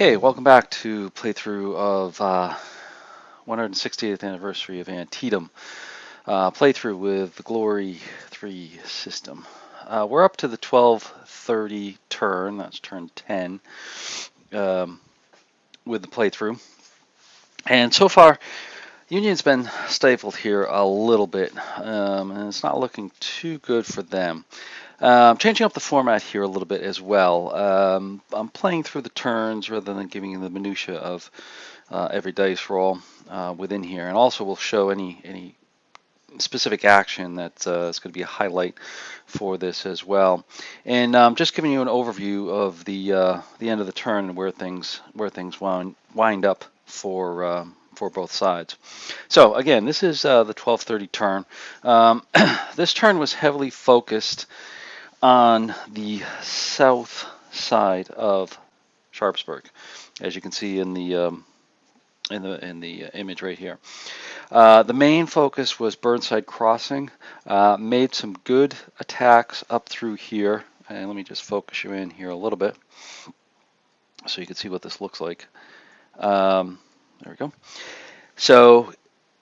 Okay, welcome back to playthrough of 160th anniversary of Antietam. Playthrough with the Glory 3 system. We're up to the 1230 turn, that's turn 10, um, with the playthrough. And so far, Union's been stifled here a little bit, and it's not looking too good for them. Changing up the format here a little bit as well. I'm playing through the turns rather than giving you the minutia of every dice roll within here, and also we'll show any specific action that is going to be a highlight for this as well. And just giving you an overview of the end of the turn and where things wind up for both sides. So again, this is the 1230 turn. This turn was heavily focused on the south side of Sharpsburg, as you can see in the image right here. The main focus was Burnside crossing. Made some good attacks up through here, and let me just focus you in here a little bit so you can see what this looks like. There we go. So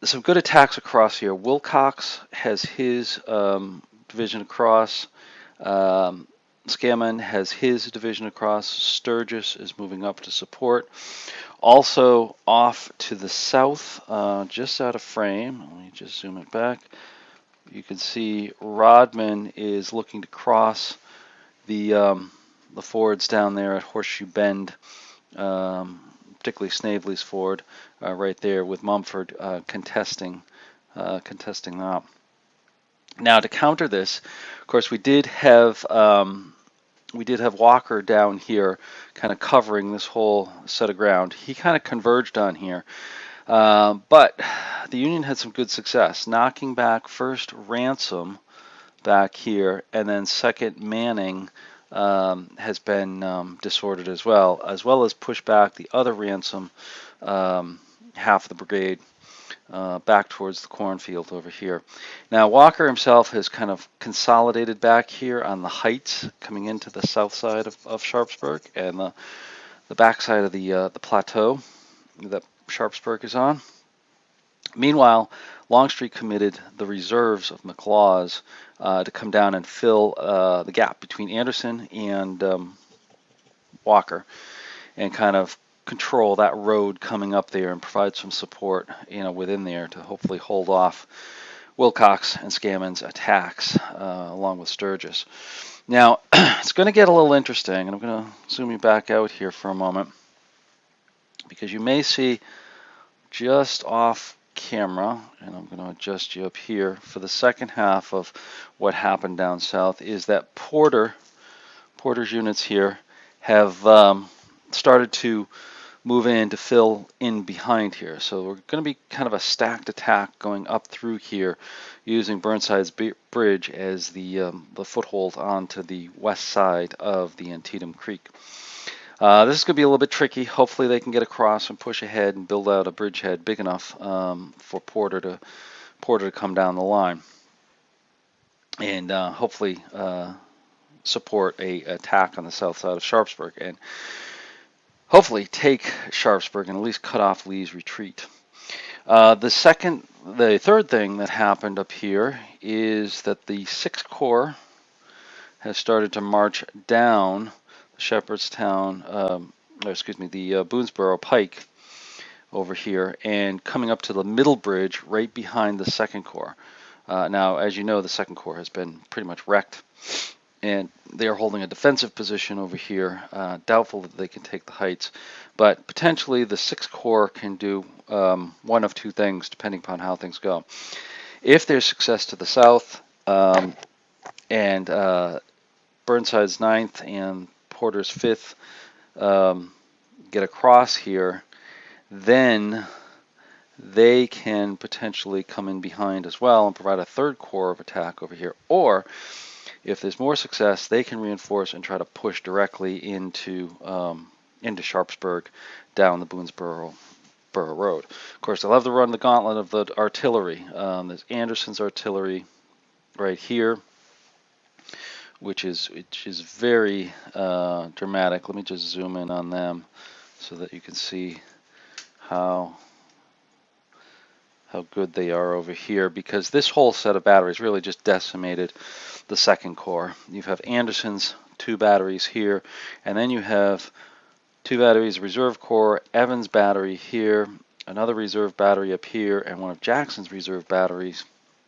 some good attacks across here. Wilcox has his division across. Scammon has his division across. Sturgis is moving up to support. Also off to the south, just out of frame, let me just zoom it back. You can see Rodman is looking to cross the fords down there at Horseshoe Bend, particularly Snavely's ford, right there with Mumford contesting that. Now to counter this, of course, we did have Walker down here kind of covering this whole set of ground. He kind of converged on here, but the Union had some good success, knocking back first Ransom back here, and then second Manning has been disordered as well as push back the other Ransom half of the brigade back towards the cornfield over here. Now Walker himself has kind of consolidated back here on the heights coming into the south side of Sharpsburg and the back side of the plateau that Sharpsburg is on. Meanwhile, Longstreet committed the reserves of McLaws to come down and fill the gap between Anderson and Walker and kind of control that road coming up there and provide some support, within there to hopefully hold off Wilcox and Scammon's attacks along with Sturgis. Now, it's going to get a little interesting, and I'm going to zoom you back out here for a moment because you may see just off camera, and I'm going to adjust you up here for the second half of what happened down south, is that Porter's units here have started to move in to fill in behind here. So we're going to be kind of a stacked attack going up through here using Burnside's bridge as the foothold onto the west side of the Antietam Creek. This is going to be a little bit tricky. Hopefully they can get across and push ahead and build out a bridgehead big enough for Porter to come down the line and hopefully support a attack on the south side of Sharpsburg and hopefully take Sharpsburg and at least cut off Lee's retreat. The third thing that happened up here is that the 6th Corps has started to march down Shepherdstown, the Boonesboro Pike over here and coming up to the middle bridge right behind the 2nd Corps. Now, as you know, the 2nd Corps has been pretty much wrecked, and they are holding a defensive position over here, doubtful that they can take the heights, but potentially the 6th Corps can do one of two things depending upon how things go. If there's success to the south and Burnside's 9th and Porter's 5th get across here, then they can potentially come in behind as well and provide a 3rd Corps of attack over here. Or if there's more success, they can reinforce and try to push directly into Sharpsburg down the Boonesboro Road. Of course, they'll have to run the gauntlet of the artillery. There's Anderson's artillery right here, which is very dramatic. Let me just zoom in on them so that you can see how good they are over here, because this whole set of batteries really just decimated the second corps. You have Anderson's 2 batteries here, and then you have 2 batteries reserve corps, Evans battery here, another reserve battery up here, and one of Jackson's reserve batteries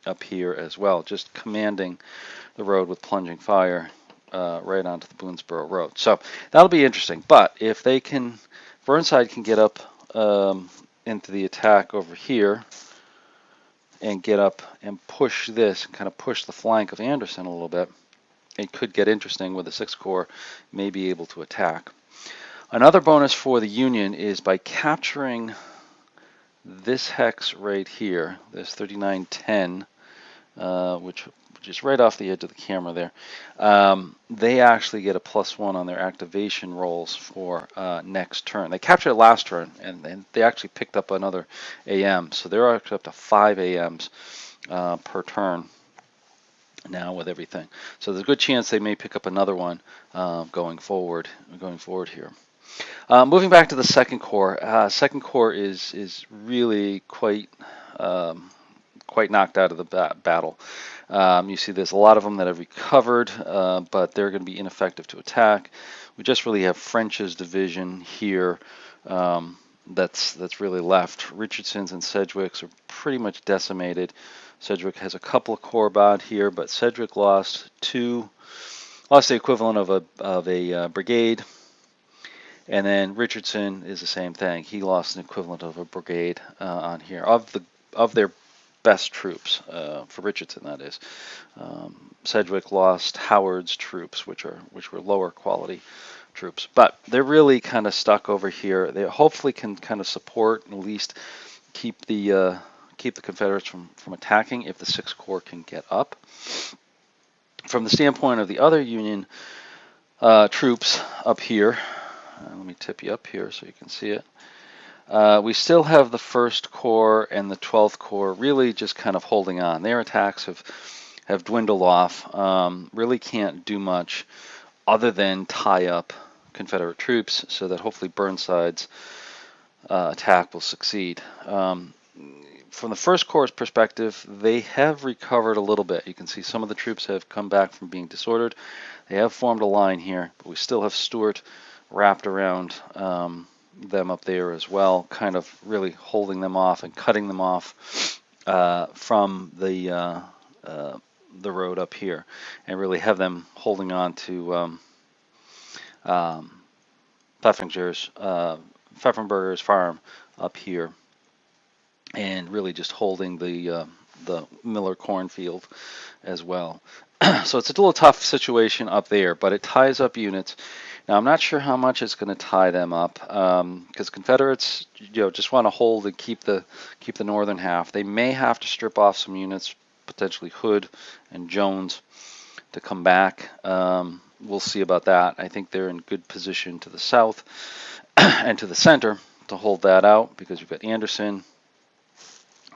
up here as well, just commanding the road with plunging fire right onto the Boonesboro Road. So that'll be interesting. But if they can, Burnside can get up into the attack over here and get up and push this, and kind of push the flank of Anderson a little bit, it could get interesting with the 6th Corps may be able to attack. Another bonus for the Union is by capturing this hex right here, this 3910, which is right off the edge of the camera there. They actually get a +1 on their activation rolls for next turn. They captured it last turn, and they actually picked up another AM, so they're actually up to 5 AMs per turn now with everything. So there's a good chance they may pick up another one going forward here. Moving back to the 2nd Corps. 2nd Corps is really quite knocked out of the battle. You see there's a lot of them that have recovered, but they're going to be ineffective to attack. We just really have French's division here that's really left. Richardson's and Sedgwick's are pretty much decimated. Sedgwick has a couple of corps out here, but Sedgwick lost the equivalent of a brigade. And then Richardson is the same thing. He lost an equivalent of a brigade on here of their best troops, for Richardson that is. Sedgwick lost Howard's troops, which were lower quality troops, but they're really kind of stuck over here. They hopefully can kind of support and at least keep the Confederates from attacking if the 6th Corps can get up. From the standpoint of the other Union troops up here, let me tip you up here so you can see it. We still have the 1st Corps and the 12th Corps really just kind of holding on. Their attacks have dwindled off. Really can't do much other than tie up Confederate troops so that hopefully Burnside's attack will succeed. From the 1st Corps' perspective, they have recovered a little bit. You can see some of the troops have come back from being disordered. They have formed a line here, but we still have Stuart wrapped around them up there as well, kind of really holding them off and cutting them off from the road up here, and really have them holding on to Pfeffenberger's farm up here, and really just holding the Miller cornfield as well. So it's a little tough situation up there, but it ties up units. Now I'm not sure how much it's going to tie them up, because Confederates, just want to hold and keep the northern half. They may have to strip off some units, potentially Hood and Jones, to come back. We'll see about that. I think they're in good position to the south and to the center to hold that out, because you've got Anderson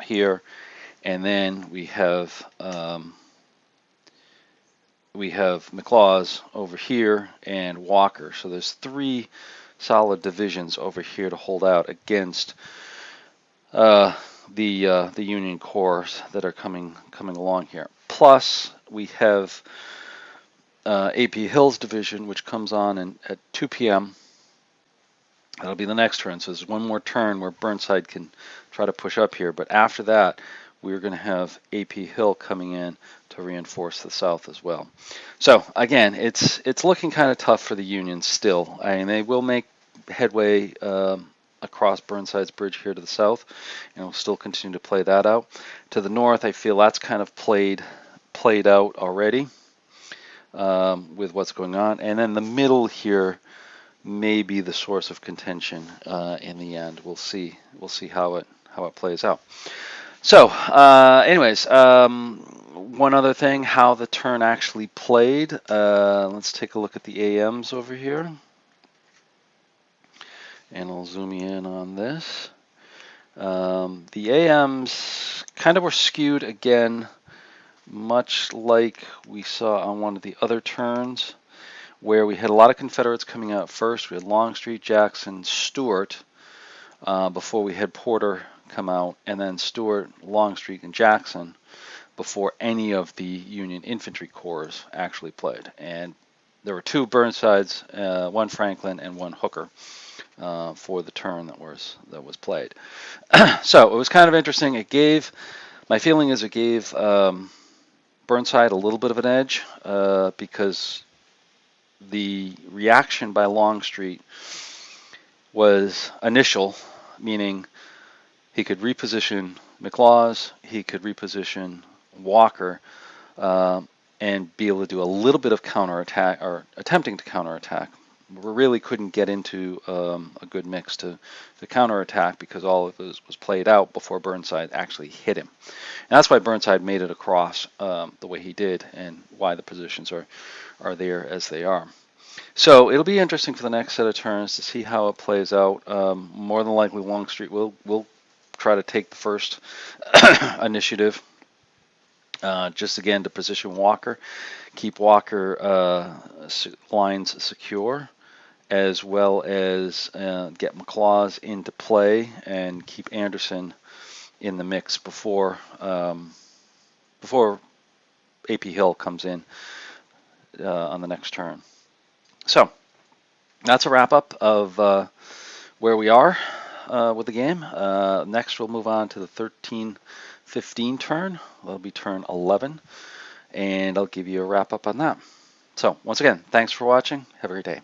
here, and then we have McLaws over here and Walker. So there's 3 solid divisions over here to hold out against the Union Corps that are coming along here. Plus we have A.P. Hill's division, which comes on at 2 p.m. That'll be the next turn. So there's one more turn where Burnside can try to push up here. But after that, we're going to have A.P. Hill coming in to reinforce the south as well. So again, it's looking kind of tough for the Union still. I mean, they will make headway across Burnside's bridge here to the south, and we'll still continue to play that out. To the north, I feel that's kind of played out already with what's going on. And then the middle here may be the source of contention in the end. We'll see how it plays out. So, anyways, one other thing, how the turn actually played. Let's take a look at the AMs over here, and I'll zoom in on this. The AMs kind of were skewed again, much like we saw on one of the other turns, where we had a lot of Confederates coming out first. We had Longstreet, Jackson, Stewart, before we had Porter come out, and then Stewart, Longstreet, and Jackson before any of the Union infantry corps actually played. And there were two Burnsides, one Franklin and one Hooker, for the turn that was played. So it was kind of interesting. My feeling is it gave Burnside a little bit of an edge, because the reaction by Longstreet was initial, meaning he could reposition McLaws, he could reposition Walker, and be able to do a little bit of counterattack, or attempting to counterattack. We really couldn't get into a good mix to counterattack, because all of this was played out before Burnside actually hit him. And that's why Burnside made it across the way he did, and why the positions are there as they are. So it'll be interesting for the next set of turns to see how it plays out. More than likely, Longstreet will try to take the first initiative, just again to position Walker, keep Walker lines secure, as well as get McLaws into play and keep Anderson in the mix before AP Hill comes in on the next turn. So that's a wrap up of where we are with the game. Next, we'll move on to the 13-15 turn. That'll be turn 11, and I'll give you a wrap up on that. So once again, thanks for watching. Have a great day.